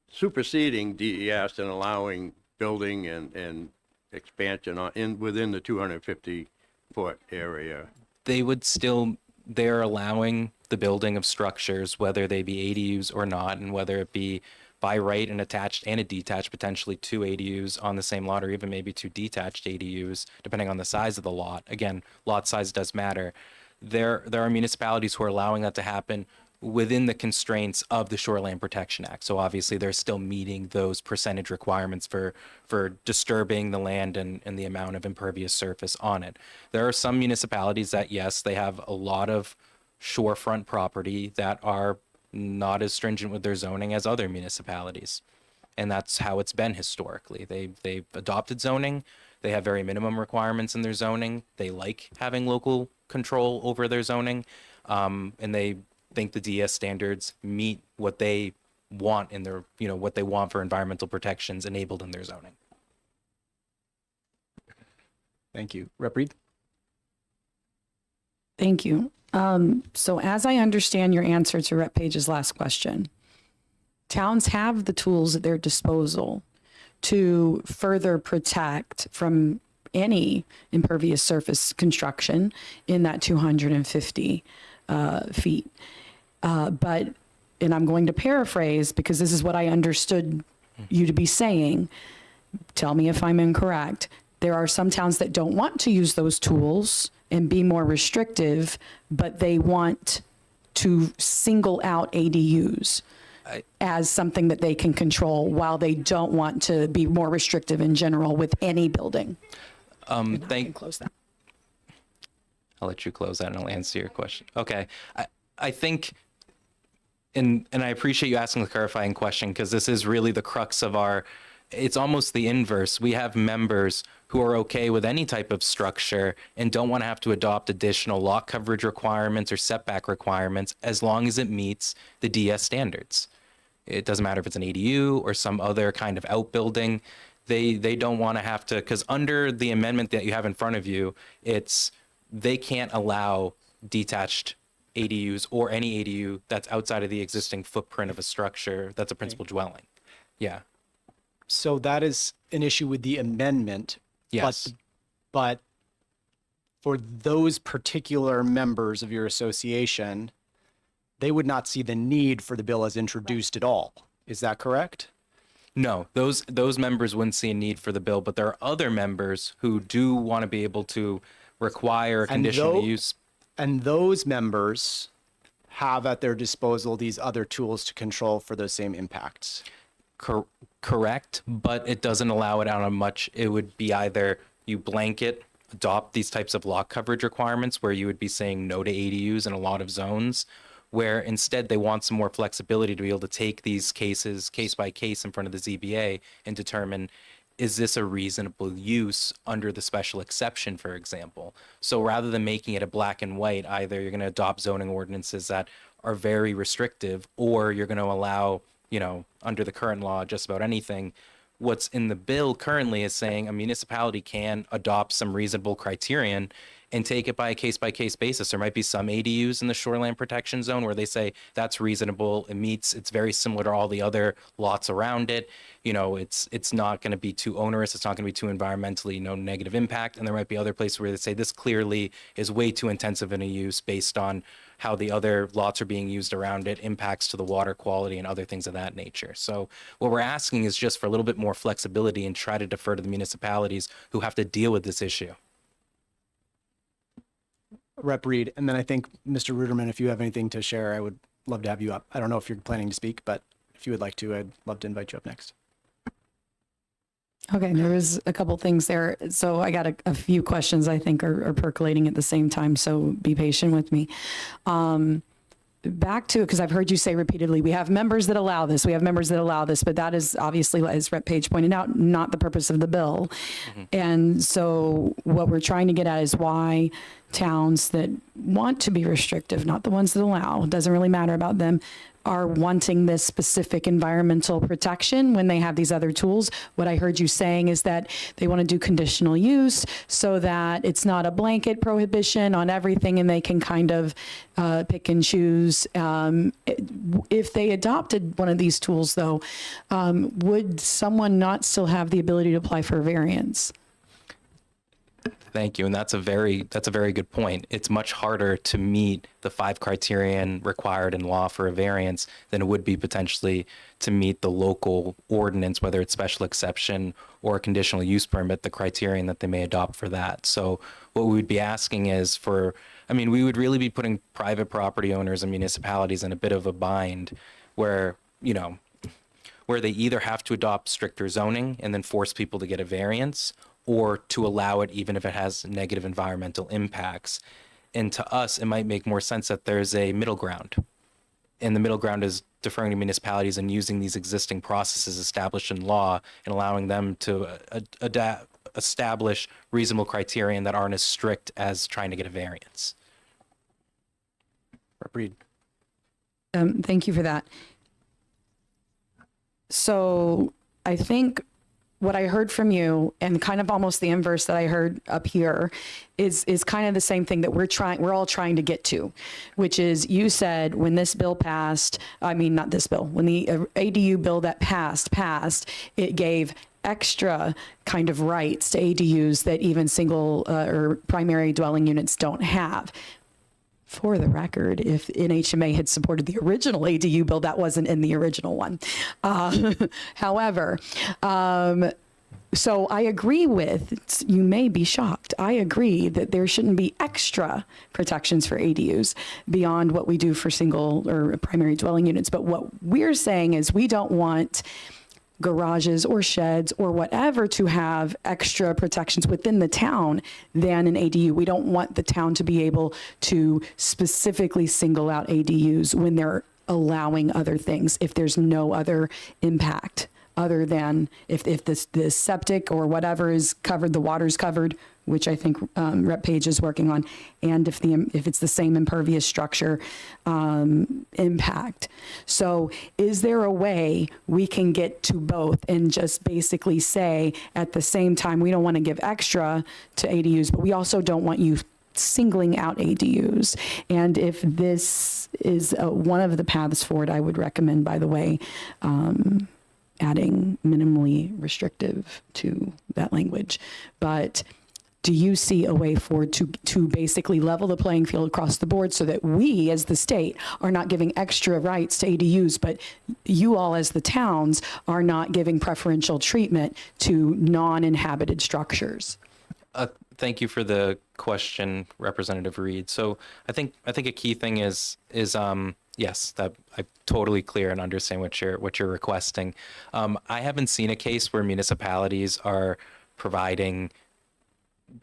superseding DES and allowing building and expansion within the 250-foot area. They're allowing the building of structures, whether they be ADUs or not, and whether it be by right an attached and a detached, potentially 2 ADUs on the same lot, or even maybe 2 detached ADUs, depending on the size of the lot. Again, lot size does matter. There are municipalities who are allowing that to happen within the constraints of the Shoreline Protection Act. So obviously they're still meeting those percentage requirements for disturbing the land and the amount of impervious surface on it. There are some municipalities that, yes, they have a lot of shorefront property that are not as stringent with their zoning as other municipalities. And that's how it's been historically. They've adopted zoning. They have very minimum requirements in their zoning. They like having local control over their zoning. And they think the DS standards meet what they want in their, what they want for environmental protections enabled in their zoning. Thank you. Rep. Reed? Thank you. So as I understand your answer to Rep. Page's last question, towns have the tools at their disposal to further protect from any impervious surface construction in that 250 feet. But, and I'm going to paraphrase because this is what I understood you to be saying. Tell me if I'm incorrect. There are some towns that don't want to use those tools and be more restrictive, but they want to single out ADUs as something that they can control while they don't want to be more restrictive in general with any building. Close that. I'll let you close that and I'll answer your question. Okay. I think, and I appreciate you asking the clarifying question because this is really the crux of it's almost the inverse. We have members who are okay with any type of structure and don't want to have to adopt additional lot coverage requirements or setback requirements as long as it meets the DS standards. It doesn't matter if it's an ADU or some other kind of outbuilding. They don't want to have to, because under the amendment that you have in front of you, they can't allow detached ADUs or any ADU that's outside of the existing footprint of a structure that's a principal dwelling. Yeah. So that is an issue with the amendment. Yes. But for those particular members of your association, they would not see the need for the bill as introduced at all. Is that correct? No, those members wouldn't see a need for the bill, but there are other members who do want to be able to require conditional use. And those members have at their disposal these other tools to control for those same impacts. Correct, but it doesn't allow it on a much. It would be either you blanket adopt these types of lot coverage requirements where you would be saying no to ADUs in a lot of zones, where instead they want some more flexibility to be able to take these cases case by case in front of the ZBA and determine, is this a reasonable use under the special exception, for example? So rather than making it a black and white, either you're going to adopt zoning ordinances that are very restrictive, or you're going to allow, under the current law, just about anything. What's in the bill currently is saying a municipality can adopt some reasonable criterion and take it by a case-by-case basis. There might be some ADUs in the shoreline protection zone where they say that's reasonable, it's very similar to all the other lots around it. It's not going to be too onerous, it's not going to be too environmentally negative impact. And there might be other places where they say this clearly is way too intensive in a use based on how the other lots are being used around it, impacts to the water quality and other things of that nature. So what we're asking is just for a little bit more flexibility and try to defer to the municipalities who have to deal with this issue. Rep. Reed, and then I think Mr. Ruderman, if you have anything to share, I would love to have you up. I don't know if you're planning to speak, but if you would like to, I'd love to invite you up next. Okay, there was a couple things there. So I got a few questions I think are percolating at the same time, so be patient with me. Back to, because I've heard you say repeatedly, we have members that allow this, but that is obviously, as Rep. Page pointed out, not the purpose of the bill. Mm-hmm. And so what we're trying to get at is why towns that want to be restrictive, not the ones that allow, it doesn't really matter about them, are wanting this specific environmental protection when they have these other tools. What I heard you saying is that they want to do conditional use so that it's not a blanket prohibition on everything and they can kind of pick and choose. If they adopted one of these tools, though, would someone not still have the ability to apply for a variance? Thank you. And that's a very good point. It's much harder to meet the 5 criterion required in law for a variance than it would be potentially to meet the local ordinance, whether it's special exception or a conditional use permit, the criterion that they may adopt for that. So what we would be asking is for I mean, we would really be putting private property owners and municipalities in a bit of a bind where, you know, where they either have to adopt stricter zoning and then force people to get a variance, or to allow it even if it has negative environmental impacts. And to us, it might make more sense that there's a middle ground. And the middle ground is deferring to municipalities and using these existing processes established in law and allowing them to establish reasonable criterion that aren't as strict as trying to get a variance. Rep. Reed. Thank you for that. So I think what I heard from you, and kind of almost the inverse that I heard up here, is kind of the same thing that we're all trying to get to, which is, you said when this bill passed, I mean, not this bill, when the ADU bill that passed, it gave extra kind of rights to ADUs that even single or primary dwelling units don't have. For the record, if NHMA had supported the original ADU bill, that wasn't in the original one. However, so I agree with, you may be shocked, I agree that there shouldn't be extra protections for ADUs beyond what we do for single or primary dwelling units. But what we're saying is we don't want garages or sheds or whatever to have extra protections within the town than an ADU. We don't want the town to be able to specifically single out ADUs when they're allowing other things, if there's no other impact other than if the septic or whatever is covered, the water's covered, which I think Rep. Page is working on, and if it's the same impervious structure impact. So is there a way we can get to both and just basically say at the same time, we don't want to give extra to ADUs, but we also don't want you singling out ADUs? And if this is one of the paths forward, I would recommend, by the way, adding minimally restrictive to that language. But do you see a way forward to basically level the playing field across the board so that we as the state are not giving extra rights to ADUs, but you all as the towns are not giving preferential treatment to non-inhabited structures? Thank you for the question, Representative Reed. So I think a key thing is yes, that I'm totally clear and understand what you're requesting. I haven't seen a case where municipalities are providing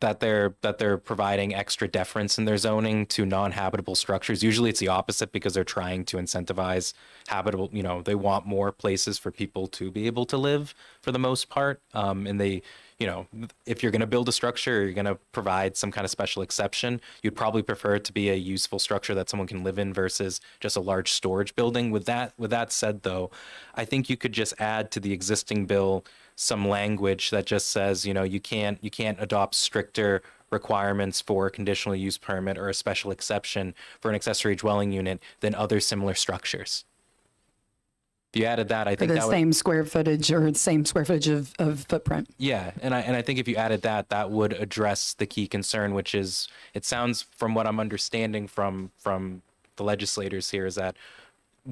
providing extra deference in their zoning to non-habitable structures. Usually it's the opposite, because they're trying to incentivize habitable, you know, they want more places for people to be able to live for the most part. And they, you know, if you're going to build a structure, you're going to provide some kind of special exception, you'd probably prefer it to be a useful structure that someone can live in versus just a large storage building. With that said, though, I think you could just add to the existing bill some language that just says, you know, you can't adopt stricter requirements for a conditional use permit or a special exception for an accessory dwelling unit than other similar structures. If you added that, I think the same square footage or the same square footage of footprint. Yeah, and I think if you added that, that would address the key concern, which is, it sounds from what I'm understanding from the legislators here, is that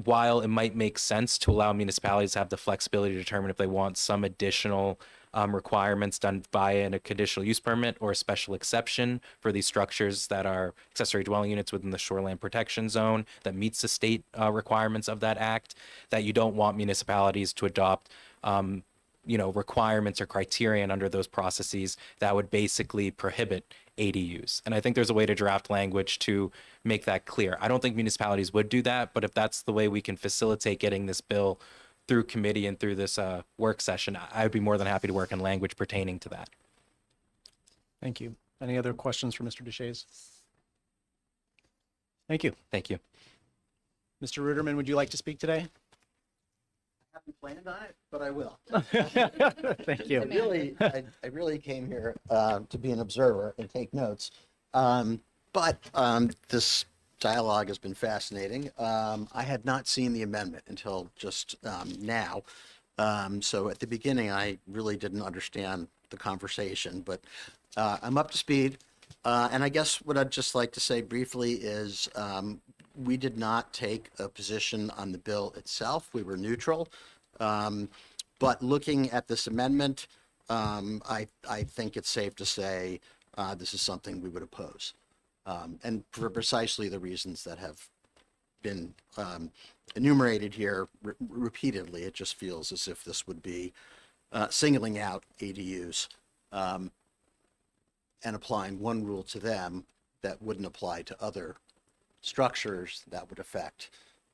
while it might make sense to allow municipalities to have the flexibility to determine if they want some additional requirements done via a conditional use permit or a special exception for these structures that are accessory dwelling units within the shoreline protection zone that meets the state requirements of that act, that you don't want municipalities to adopt requirements or criterion under those processes that would basically prohibit ADUs. And I think there's a way to draft language to make that clear. I don't think municipalities would do that, but if that's the way we can facilitate getting this bill through committee and through this work session, I would be more than happy to work on language pertaining to that. Thank you. Any other questions for Mr. Deshaies? Thank you. Thank you. Mr. Ruderman, would you like to speak today? I haven't planned on it, but I will. Thank you. I really came here to be an observer and take notes. But this dialogue has been fascinating. I had not seen the amendment until just now. So at the beginning, I really didn't understand the conversation, but I'm up to speed. And I guess what I'd just like to say briefly is we did not take a position on the bill itself. We were neutral. But looking at this amendment, I think it's safe to say this is something we would oppose. And for precisely the reasons that have been enumerated here repeatedly, it just feels as if this would be singling out ADUs and applying one rule to them that wouldn't apply to other structures that would affect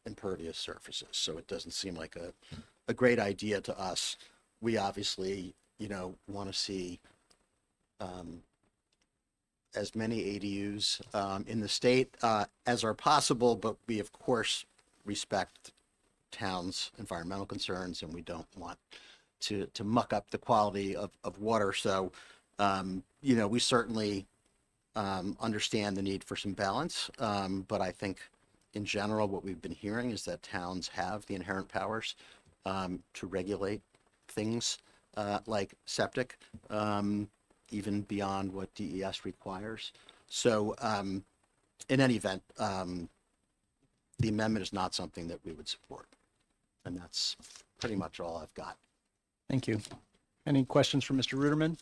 impervious surfaces. So it doesn't seem like a great idea to us. We obviously, want to see as many ADUs in the state as are possible, but we of course respect towns' environmental concerns, and we don't want to muck up the quality of water. So, we certainly understand the need for some balance, but I think in general, what we've been hearing is that towns have the inherent powers to regulate things like septic, even beyond what DES requires. So in any event, the amendment is not something that we would support. And that's pretty much all I've got. Thank you. Any questions for Mr. Ruderman?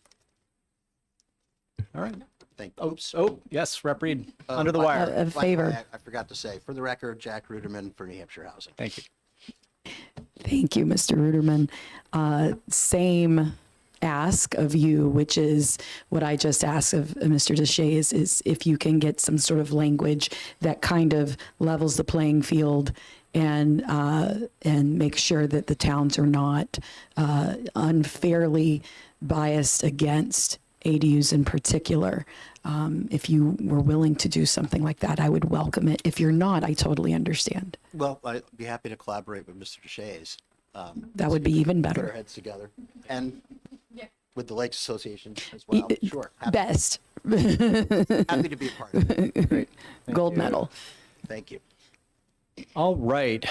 All right. Thank Oh, oops. yes, Rep. Reed, under the by- wire. A by the way, favor. I forgot to say, for the record, Jack Ruderman for New Hampshire Housing. Thank you. Thank you, Mr. Ruderman. Same ask of you, which is what I just asked of Mr. Deshays, is if you can get some sort of language that kind of levels the playing field and make sure that the towns are not unfairly biased against ADUs in particular. If you were willing to do something like that, I would welcome it. If you're not, I totally understand. Well, I'd be happy to collaborate with Mr. Deshays. That would be even Put our better. heads together. And with the Lakes Association as well. Sure. Best. Happy to be a part of it. Gold medal. Thank you. All right.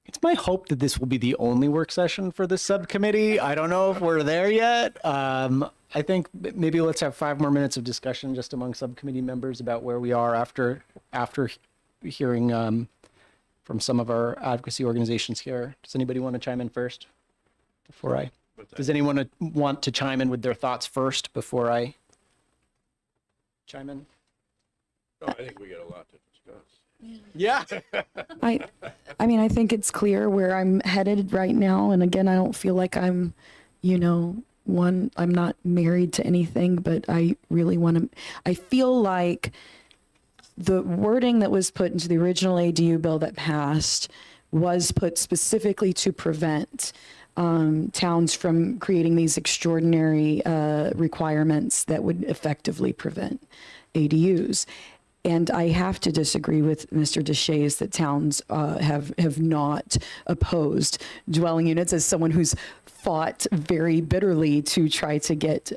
It's my hope that this will be the only work session for this subcommittee. I don't know if we're there yet. I think maybe let's have 5 more minutes of discussion just among subcommittee members about where we are after hearing from some of our advocacy organizations here. Does anybody want to chime in first before I? Does anyone want to chime in with their thoughts first before I chime in? Oh, I think we got a lot to discuss. Yeah. I mean, I think it's clear where I'm headed right now. And again, I don't feel like I'm, I'm not married to anything, but I really want to, I feel like the wording that was put into the original ADU bill that passed was put specifically to prevent towns from creating these extraordinary requirements that would effectively prevent ADUs. And I have to disagree with Mr. Deshays that towns have not opposed dwelling units, as someone who's fought very bitterly to try to get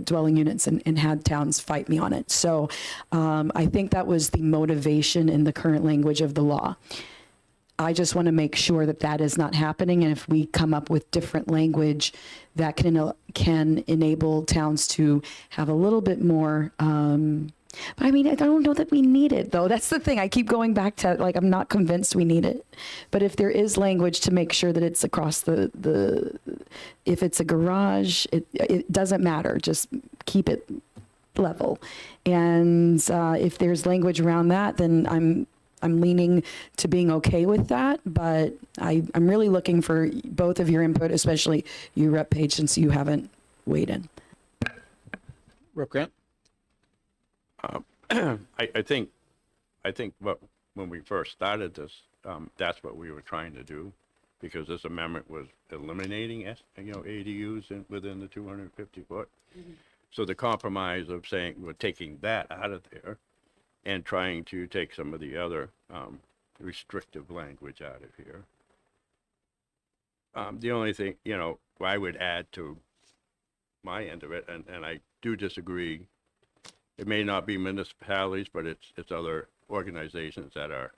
dwelling units and had towns fight me on it. So I think that was the motivation in the current language of the law. I just want to make sure that that is not happening. And if we come up with different language that can enable towns to have a little bit more, but I mean, I don't know that we need it, though. That's the thing. I keep going back to, like, I'm not convinced we need it. But if there is language to make sure that it's across if it's a garage, it doesn't matter. Just keep it level. And if there's language around that, then I'm leaning to being okay with that. But I'm really looking for both of your input, especially you, Rep. Page, since you haven't weighed in. Rep. Grant? I think when we first started this, that's what we were trying to do, because this amendment was eliminating ADUs within the 250 foot. So the compromise of saying we're taking that out of there and trying to take some of the other restrictive language out of here. The only thing, I would add to my end of it, and I do disagree. It may not be municipalities, but it's other organizations that are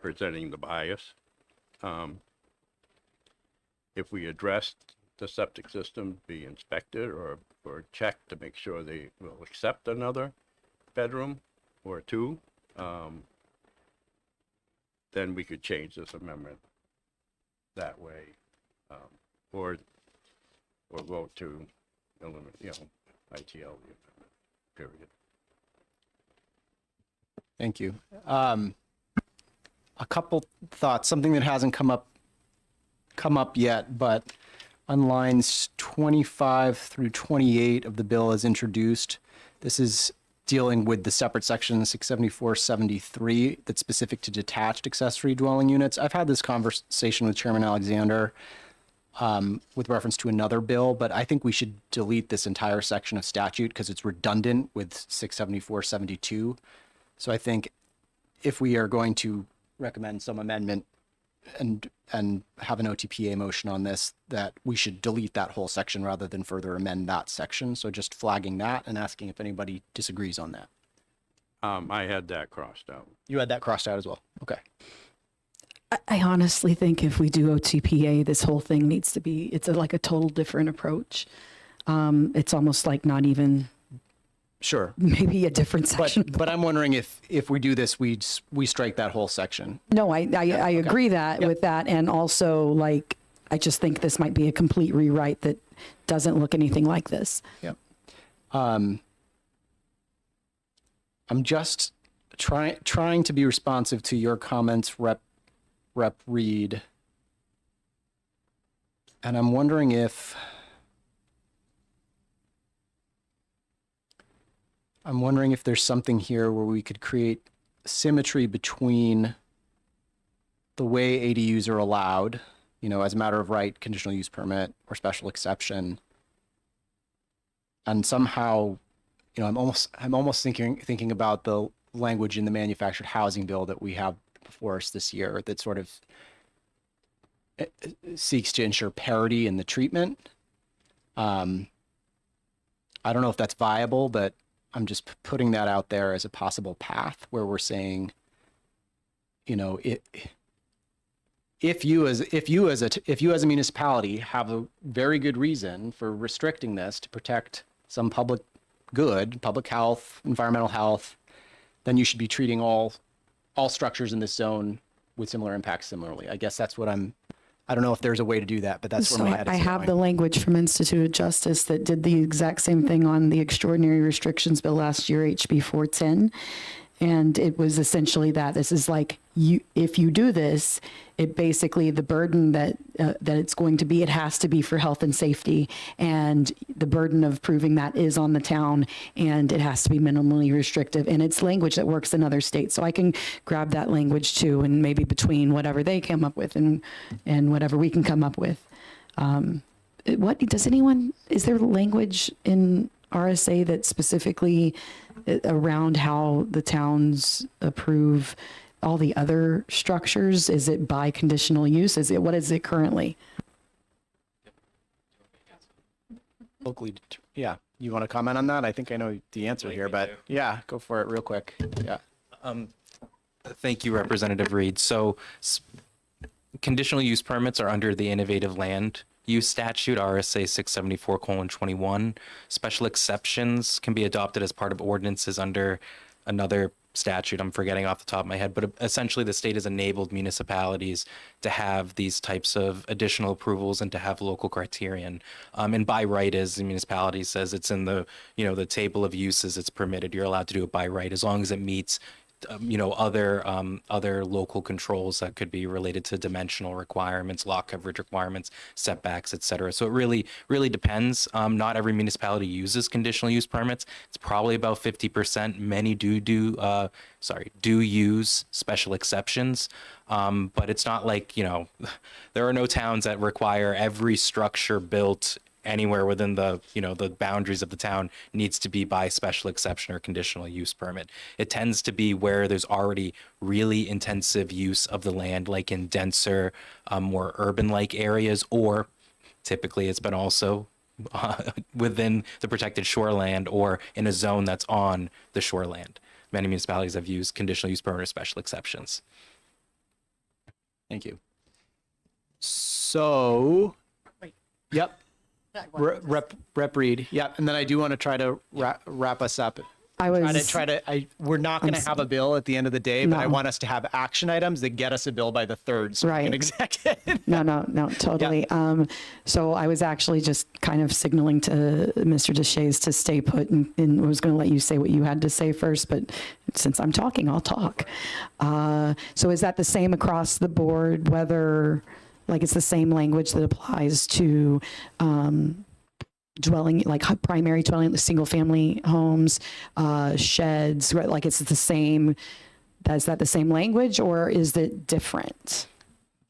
presenting the bias. If we addressed the septic system be inspected or checked to make sure they will accept another bedroom or 2, then we could change this amendment that way, or vote to eliminate, ITL the amendment, period. Thank you. A couple thoughts, something that hasn't come up yet, but on lines 25 through 28 of the bill as introduced, this is dealing with the separate section 674-73 that's specific to detached accessory dwelling units. I've had this conversation with Chairman Alexander with reference to another bill, but I think we should delete this entire section of statute because it's redundant with 674-72. So I think if we are going to recommend some amendment and have an OTPA motion on this, that we should delete that whole section rather than further amend that section. So just flagging that and asking if anybody disagrees on that. I had that crossed out. You had that crossed out as well. Okay. I honestly think if we do OTPA, this whole thing needs to be, it's like a total different approach. It's almost like not even Sure. maybe a different section. But I'm wondering if we do this, we strike that whole section. No, I agree that with that. And also like, I just think this might be a complete rewrite that doesn't look anything like this. Yep. I'm just trying to be responsive to your comments, Rep Reed. And I'm wondering if there's something here where we could create symmetry between the way ADUs are allowed, as a matter of right, conditional use permit or special exception, and somehow, I'm almost thinking about the language in the manufactured housing bill that we have before us this year that sort of seeks to ensure parity in the treatment. I don't know if that's viable, but I'm just putting that out there as a possible path where we're saying, if you as a municipality have a very good reason for restricting this to protect some public good, public health, environmental health, then you should be treating all structures in this zone with similar impacts similarly. I guess that's what I don't know if there's a way to do that, but that's where So my head is I have going. the language from Institute of Justice that did the exact same thing on the extraordinary restrictions bill last year, HB 410. And it was essentially that this is like, if you do this, it basically, the burden that it's going to be, it has to be for health and safety. And the burden of proving that is on the town, and it has to be minimally restrictive. And it's language that works in other states. So I can grab that language too, and maybe between whatever they come up with and whatever we can come up with. Is there language in RSA that specifically around how the towns approve all the other structures? Is it by conditional use? What is it currently? Locally, yeah. You want to comment on that? I think I know the answer here, but yeah, go for it real quick. Yeah. Thank you, Representative Reed. So conditional use permits are under the Innovative Land Use Statute, RSA 674:21. Special exceptions can be adopted as part of ordinances under another statute I'm forgetting off the top of my head, but essentially the state has enabled municipalities to have these types of additional approvals and to have local criterion. And by right, as the municipality says, it's in the, the table of uses, it's permitted. You're allowed to do it by right as long as it meets other local controls that could be related to dimensional requirements, lot coverage requirements, setbacks, et cetera. So it really depends. Not every municipality uses conditional use permits. It's probably about 50%. Many do use special exceptions. But it's not like, there are no towns that require every structure built anywhere within the the boundaries of the town needs to be by special exception or conditional use permit. It tends to be where there's already really intensive use of the land, like in denser, more urban-like areas, or typically it's been also within the protected shoreland or in a zone that's on the shoreland. Many municipalities have used conditional use permit or special exceptions. Thank you. So, yep. Rep Reed. Yep. And then I do want to try to wrap us up We're not going to have a bill at the end of the day, but I No. want us to have action items that get us a bill by the 3rd so we Right. can exec it. No, totally. So I was actually just kind of signaling to Mr. Deshays to stay put and was going to let you say what you had to say first, but since I'm talking, I'll talk. So is that the same across the board, whether, like, it's the same language that applies to dwelling, like primary dwelling, single family homes, sheds, right? Like it's the same, is that the same language or is it different?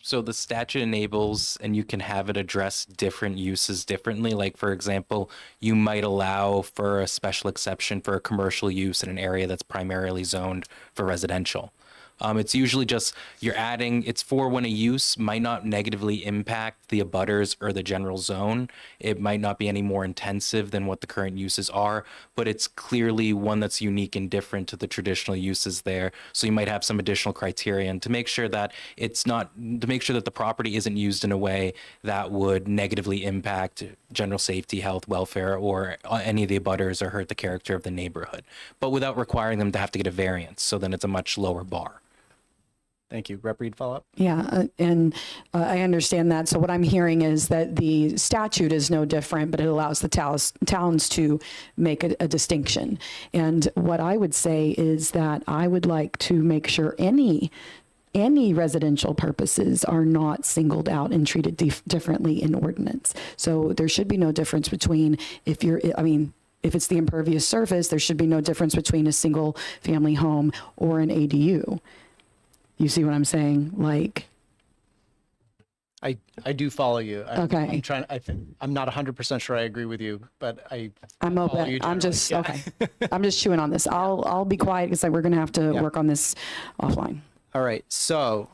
So the statute enables, and you can have it address different uses differently. Like, for example, you might allow for a special exception for a commercial use in an area that's primarily zoned for residential. It's usually just it's for when a use might not negatively impact the abutters or the general zone. It might not be any more intensive than what the current uses are, but it's clearly one that's unique and different to the traditional uses there. So you might have some additional criterion to make sure that the property isn't used in a way that would negatively impact general safety, health, welfare, or any of the abutters or hurt the character of the neighborhood, but without requiring them to have to get a variance. So then it's a much lower bar. Thank you. Rep Reed, follow up? Yeah, and I understand that. So what I'm hearing is that the statute is no different, but it allows the towns to make a distinction. And what I would say is that I would like to make sure any residential purposes are not singled out and treated differently in ordinance. So there should be no difference between if it's the impervious surface, there should be no difference between a single family home or an ADU. You see what I'm saying? Like, I do follow you. Okay. I'm not 100% sure I agree with you, but I'm follow open. you I'm just, generally. okay. I'm just chewing on this. I'll be quiet because we're going to have to work on this offline. All right. So,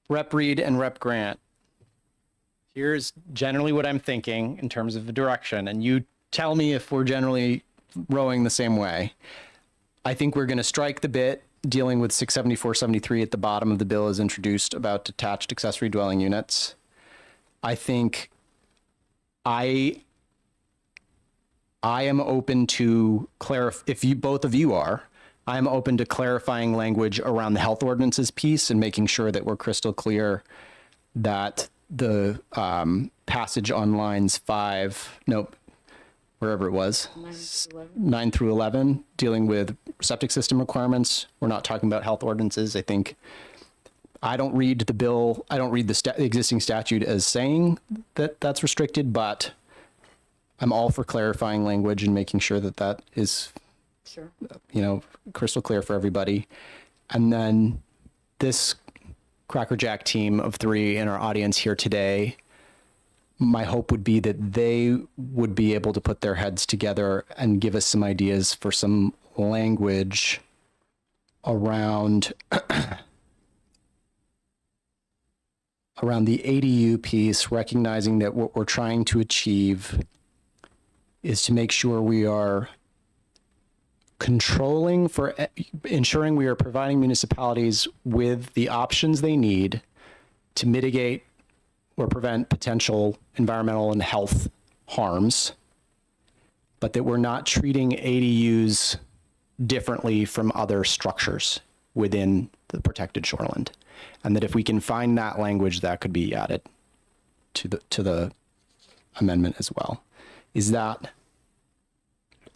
Rep Reed and Rep Grant, here's generally what I'm thinking in terms of the direction, and you tell me if we're generally rowing the same way. I think we're going to strike the bit dealing with 674-73 at the bottom of the bill as introduced about detached accessory dwelling units. I think I am open to if you both of you are, I'm open to clarifying language around the health ordinances piece and making sure that we're crystal clear that the passage on lines wherever it was, 9 through 11, dealing with septic system requirements. We're not talking about health ordinances. I think I don't read the bill. I don't read the existing statute as saying that that's restricted, but I'm all for clarifying language and making sure that that is, crystal clear for everybody. And then this Crackerjack team of 3 in our audience here today, my hope would be that they would be able to put their heads together and give us some ideas for some language around the ADU piece, recognizing that what we're trying to achieve is to make sure we are ensuring we are providing municipalities with the options they need to mitigate or prevent potential environmental and health harms, but that we're not treating ADUs differently from other structures within the protected shoreland. And that if we can find that language, that could be added to the amendment as well. Is that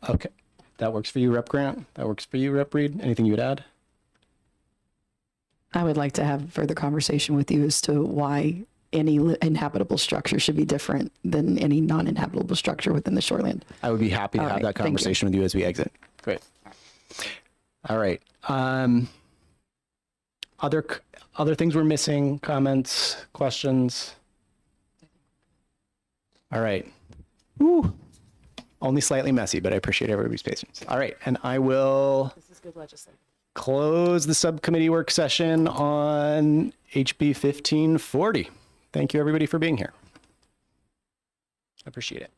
okay? That works for you, Rep Grant? That works for you, Rep Reed? Anything you would add? I would like to have further conversation with you as to why any inhabitable structure should be different than any non-inhabitable structure within the shoreland. I would be happy to All have right, that thank you. conversation with you as we exit. Great. All right. Other things we're missing, comments, questions? All right. Woo. Only slightly messy, but I appreciate everybody's patience. All right. And I will close the subcommittee work session on HB 1540. Thank you, everybody, for being here. I appreciate it.